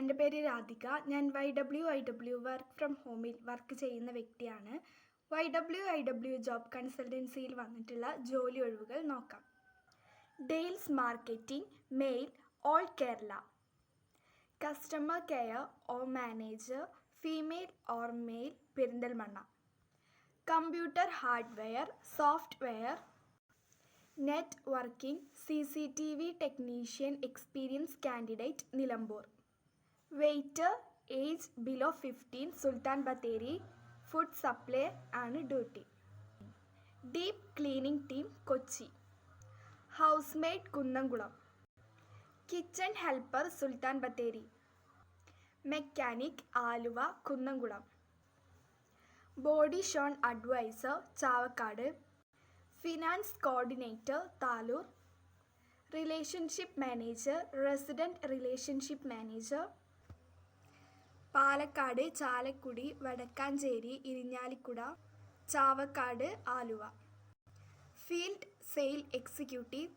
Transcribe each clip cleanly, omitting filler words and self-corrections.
എൻ്റെ പേര് രാധിക. ഞാൻ YWIW വർക്ക് ഫ്രം ഹോമിൽ വർക്ക് ചെയ്യുന്ന വ്യക്തിയാണ്. YWIW ജോബ് കൺസൾട്ടൻസിയിൽ വന്നിട്ടുള്ള ജോലി ഒഴിവുകൾ നോക്കാം. Sales marketing, male, all Kerala. Customer care or manager, female or male, Perinthalmanna. Computer hardware, software, networking, CCTV technician experience candidate, Nilambur. Waiter, age below 15, Sultan Bathery. Food supply ആണ് duty. Deep cleaning team, Kochi. House maid, Kunnamkulam. Kitchen helper, Sultan Bathery. Mechanic, Aluva, Kunnamkulam. Body shop advisor, Chavakkad. Finance coordinator, താലൂർ. Relationship manager, resident relationship manager, Palakkad, Chalakudy, Vadakkanchery, Irinjalakuda, Chavakkad, Aluva. Field sale executive,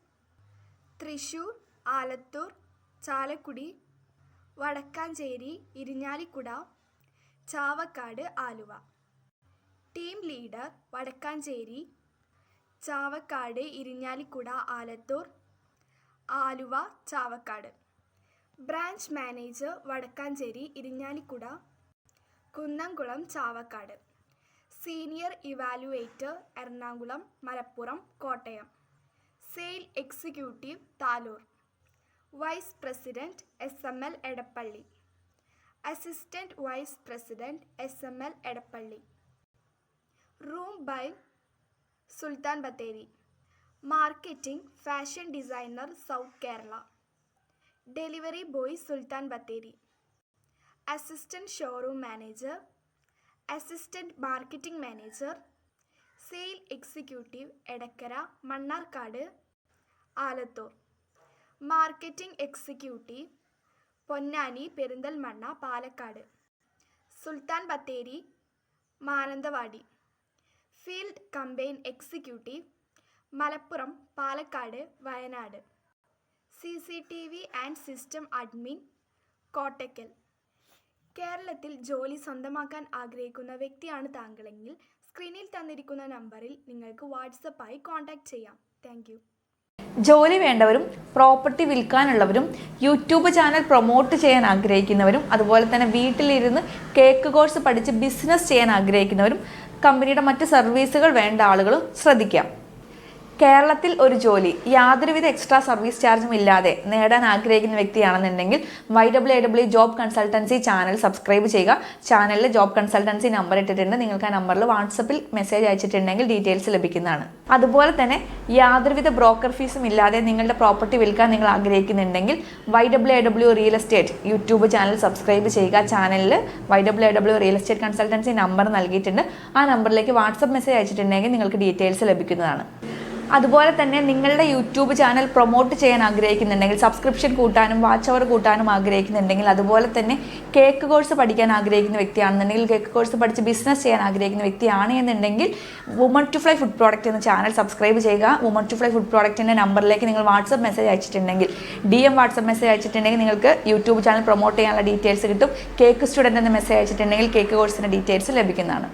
Thrissur, Alathur, Chalakudy, Vadakkanchery, Irinjalakuda, Chavakkad, Aluva. Team leader, Vadakkanchery, Chavakkad, Irinjalakuda, Alathur, Aluva, Chavakkad. Branch manager, Vadakkanchery, Irinjalakuda, Kunnamkulam, Chavakkad. Senior evaluator, Ernakulam, Malappuram, Kottayam. Sale executive, Thalore. Vice president, SML, Edappally. Assistant vice president, SML, Edappally. Room boy, Sultan Bathery. Marketing, fashion designer, south Kerala. Delivery boy, Sultan Bathery. Assistant showroom manager, assistant marketing manager, sale executive, Edakkara, Mannarkkad, Alathur. Marketing executive, Ponnani, Perinthalmanna, Palakkad. Sultan Bathery, Mananthavady. Field combine executive, Malappuram, Palakkad, Wayanad. CCTV and system admin, Kottakkal. കേരളത്തിൽ ജോലി സ്വന്തമാക്കാൻ ആഗ്രഹിക്കുന്ന വ്യക്തിയാണ് താങ്കളെങ്കിൽ സ്ക്രീനിൽ തന്നിരിക്കുന്ന നമ്പറിൽ നിങ്ങൾക്ക് വാട്സപ്പായി contact ചെയ്യാം. Thank you. ജോലി വേണ്ടവരും പ്രോപ്പർട്ടി വിൽക്കാനുള്ളവരും യൂട്യൂബ് ചാനൽ പ്രൊമോട്ട് ചെയ്യാൻ ആഗ്രഹിക്കുന്നവരും അതുപോലെ തന്നെ വീട്ടിലിരുന്ന് കേക്ക് കോഴ്സ് പഠിച്ച് ബിസിനസ് ചെയ്യാൻ ആഗ്രഹിക്കുന്നവരും കമ്പനിയുടെ മറ്റ് സർവീസുകൾ വേണ്ട ആളുകളും ശ്രദ്ധിക്കാം. കേരളത്തിൽ ഒരു ജോലി യാതൊരുവിധ എക്സ്ട്രാ സർവീസ് ചാർജും ഇല്ലാതെ നേടാൻ ആഗ്രഹിക്കുന്ന വ്യക്തിയാണെന്നുണ്ടെങ്കിൽ YWIW job consultancy channel subscribe ചെയ്യുക. ചാനലിൽ ജോബ് കൺസൾട്ടൻസി നമ്പർ ഇട്ടിട്ടുണ്ട്. നിങ്ങൾക്ക് ആ നമ്പറിൽ വാട്സപ്പിൽ മെസ്സേജ് അയച്ചിട്ടുണ്ടെങ്കിൽ ഡീറ്റെയിൽസ് ലഭിക്കുന്നതാണ്. അതുപോലെ തന്നെ യാതൊരുവിധ ബ്രോക്കർ ഫീസും ഇല്ലാതെ നിങ്ങളുടെ പ്രോപ്പർട്ടി വിൽക്കാൻ നിങ്ങൾ ആഗ്രഹിക്കുന്നുണ്ടെങ്കിൽ YWIW real estate YouTube channel subscribe ചെയ്യുക. ചാനലിൽ YWIW real estate consultancy number നൽകിയിട്ടുണ്ട്. ആ നമ്പറിലേക്ക് വാട്സപ്പ് മെസ്സേജ് അയച്ചിട്ടുണ്ടെങ്കിൽ നിങ്ങൾക്ക് ഡീറ്റെയിൽസ് ലഭിക്കുന്നതാണ്. അതുപോലെ തന്നെ നിങ്ങളുടെ യൂട്യൂബ് ചാനൽ പ്രൊമോട്ട് ചെയ്യാൻ ആഗ്രഹിക്കുന്നുണ്ടെങ്കിൽ സബ്സ്ക്രിപ്ഷൻ കൂട്ടാനും വാച്ച് അവർ കൂട്ടാനും ആഗ്രഹിക്കുന്നുണ്ടെങ്കിൽ അതുപോലെ തന്നെ കേക്ക് കോഴ്സ് പഠിക്കാൻ ആഗ്രഹിക്കുന്ന വ്യക്തിയാണെന്നുണ്ടെങ്കിൽ കേക്ക് കോഴ്സ് പഠിച്ച് ബിസിനസ് ചെയ്യാൻ ആഗ്രഹിക്കുന്ന വ്യക്തിയാണ് എന്നുണ്ടെങ്കിൽ woman to fly food product എന്ന ചാനൽ സബ്സ്ക്രൈബ് ചെയ്യുക. വുമൺ ടു ഫ്ലൈ ഫുഡ് പ്രോഡക്റ്റിൻ്റെ നമ്പറിലേക്ക് നിങ്ങൾ വാട്സപ്പ് മെസ്സേജ് അയച്ചിട്ടുണ്ടെങ്കിൽ DM വാട്സപ്പ് മെസ്സേജ് അയച്ചിട്ടുണ്ടെങ്കിൽ നിങ്ങൾക്ക് യൂട്യൂബ് ചാനൽ പ്രൊമോട്ട് ചെയ്യാനുള്ള ഡീറ്റെയിൽസ് കിട്ടും. കേക്ക് സ്റ്റുഡൻറ്റ് എന്ന മെസ്സേജ് അയച്ചിട്ടുണ്ടെങ്കിൽ കേക്ക് കോഴ്സിൻ്റെ ഡീറ്റെയിൽസ് ലഭിക്കുന്നതാണ്.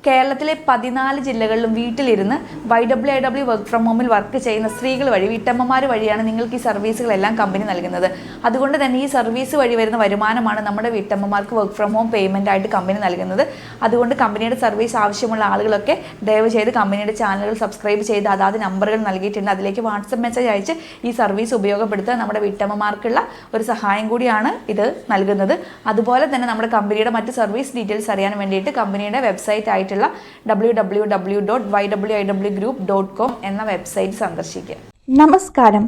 കേരളത്തിലെ 14 ജില്ലകളിലും വീട്ടിലിരുന്ന് YWIW വർക്ക് ഫ്രം ഹോമിൽ വർക്ക് ചെയ്യുന്ന സ്ത്രീകൾ വഴി വീട്ടമ്മമാർ വഴിയാണ് നിങ്ങൾക്ക് ഈ സർവീസുകളെല്ലാം കമ്പനി നൽകുന്നത്. അതുകൊണ്ട് തന്നെ ഈ സർവീസ് വഴി വരുന്ന വരുമാനമാണ് നമ്മുടെ വീട്ടമ്മമാർക്ക് വർക്ക് ഫ്രം ഹോം പേയ്മെൻ്റ് ആയിട്ട് കമ്പനി നൽകുന്നത്. അതുകൊണ്ട് കമ്പനിയുടെ സർവീസ് ആവശ്യമുള്ള ആളുകളൊക്കെ ദയവ് ചെയ്ത് കമ്പനിയുടെ ചാനലുകൾ സബ്സ്ക്രൈബ് ചെയ്ത് അതാത് നമ്പറുകൾ നൽകിയിട്ടുണ്ട്. അതിലേക്ക് വാട്സപ്പ് മെസ്സേജ് അയച്ച് ഈ സർവീസ് ഉപയോഗപ്പെടുത്തുക. നമ്മുടെ വീട്ടമ്മമാർക്കുള്ള ഒരു സഹായം കൂടിയാണ് ഇത് നൽകുന്നത്. അതുപോലെ തന്നെ നമ്മുടെ കമ്പനിയുടെ മറ്റ് സർവീസ് ഡീറ്റെയിൽസ് അറിയാൻ വേണ്ടിയിട്ട് കമ്പനിയുടെ വെബ്സൈറ്റ് ആയിട്ടുള്ള www.ywiwgroup.com എന്ന വെബ്സൈറ്റ് സന്ദർശിക്കുക. നമസ്കാരം.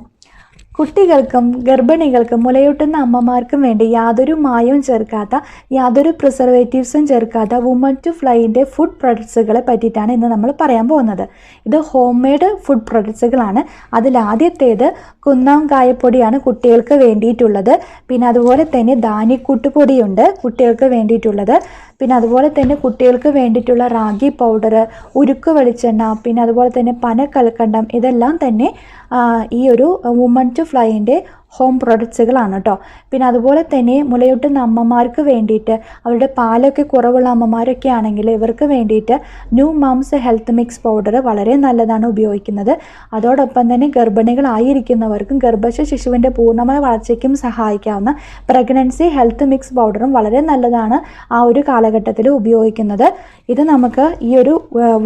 കുട്ടികൾക്കും ഗർഭിണികൾക്കും മുലയൂട്ടുന്ന അമ്മമാർക്കും വേണ്ടി യാതൊരു മായവും ചേർക്കാത്ത യാതൊരു പ്രിസർവേറ്റീവ്സും ചേർക്കാത്ത വുമൺ ടു ഫ്ലൈൻ്റെ ഫുഡ് പ്രൊഡക്ട്സുകളെ പറ്റിയിട്ടാണ് ഇന്ന് നമ്മൾ പറയാൻ പോകുന്നത്. ഇത് ഹോം മെയ്ഡ് ഫുഡ് പ്രൊഡക്ട്സുകളാണ്. അതിലാദ്യത്തേത് കുന്നം കായപ്പൊടിയാണ് കുട്ടികൾക്ക് വേണ്ടിയിട്ടുള്ളത്. പിന്നെ അതുപോലെ തന്നെ ധാന്യക്കൂട്ടുപൊടിയുണ്ട് കുട്ടികൾക്ക് വേണ്ടിയിട്ടുള്ളത്. പിന്നെ അതുപോലെ തന്നെ കുട്ടികൾക്ക് വേണ്ടിയിട്ടുള്ള റാഗി പൗഡർ, ഉരുക്ക് വെളിച്ചെണ്ണ, പിന്നെ അതുപോലെ തന്നെ പനക്കൽക്കണ്ടം, ഇതെല്ലാം തന്നെ ഈ ഒരു വുമൺ ടു ഫ്ലൈൻ്റെ ഹോം പ്രൊഡക്ട്സുകളാണ് കേട്ടോ. പിന്നെ അതുപോലെ തന്നെ മുലയൂട്ടുന്ന അമ്മമാർക്ക് വേണ്ടിയിട്ട്, അവരുടെ പാലൊക്കെ കുറവുള്ള അമ്മമാരൊക്കെ ആണെങ്കിൽ ഇവർക്ക് വേണ്ടിയിട്ട് new moms health mix powder വളരെ നല്ലതാണ് ഉപയോഗിക്കുന്നത്. അതോടൊപ്പം തന്നെ ഗർഭിണികളായിരിക്കുന്നവർക്കും ശിശുവിൻ്റെ പൂർണ്ണമായ വളർച്ചയ്ക്കും സഹായിക്കാവുന്ന പ്രഗ്നൻസി ഹെൽത്ത് മിക്സ് പൗഡറും വളരെ നല്ലതാണ് ആ ഒരു കാലഘട്ടത്തിൽ ഉപയോഗിക്കുന്നത്. ഇത് നമുക്ക് ഈ ഒരു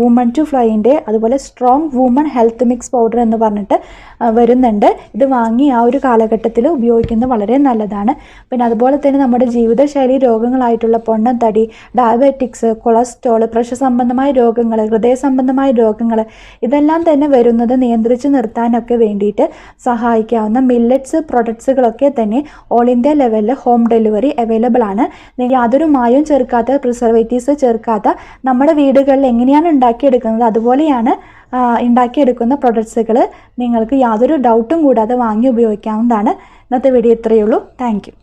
വുമൺ ടു ഫ്ലൈൻ്റെ അതുപോലെ strong woman health mix powder എന്ന് പറഞ്ഞിട്ട് വരുന്നുണ്ട്. ഇത് വാങ്ങി ആ ഒരു കാലഘട്ടത്തിൽ ഉപയോഗിക്കുന്നത് വളരെ നല്ലതാണ്. പിന്നെ അതുപോലെ തന്നെ നമ്മുടെ ജീവിതശൈലി രോഗങ്ങളായിട്ടുള്ള പൊണ്ണത്തടി, ഡയബറ്റിക്സ്, കൊളസ്ട്രോൾ, പ്രഷർ സംബന്ധമായ രോഗങ്ങൾ, ഹൃദയ സംബന്ധമായ രോഗങ്ങൾ ഇതെല്ലാം തന്നെ വരുന്നത് നിയന്ത്രിച്ച് നിർത്താനൊക്കെ വേണ്ടിയിട്ട് സഹായിക്കാവുന്ന മില്ലറ്റ്സ് പ്രൊഡക്ട്സുകളൊക്കെ തന്നെ ഓൾ ഇന്ത്യ ലെവലിൽ ഹോം ഡെലിവറി അവൈലബിൾ ആണ്. യാതൊരു മായവും ചേർക്കാത്ത, പ്രിസർവേറ്റീവ്സ് ചേർക്കാത്ത നമ്മുടെ വീടുകളിൽ എങ്ങനെയാണ് ഉണ്ടാക്കിയെടുക്കുന്നത് അതുപോലെയാണ് ഉണ്ടാക്കിയെടുക്കുന്ന പ്രൊഡക്ട്സുകൾ നിങ്ങൾക്ക് യാതൊരു ഡൗട്ടും കൂടാതെ വാങ്ങി ഉപയോഗിക്കാവുന്നതാണ്. ഇന്നത്തെ വീഡിയോ ഇത്രയേ ഉള്ളൂ. Thank you.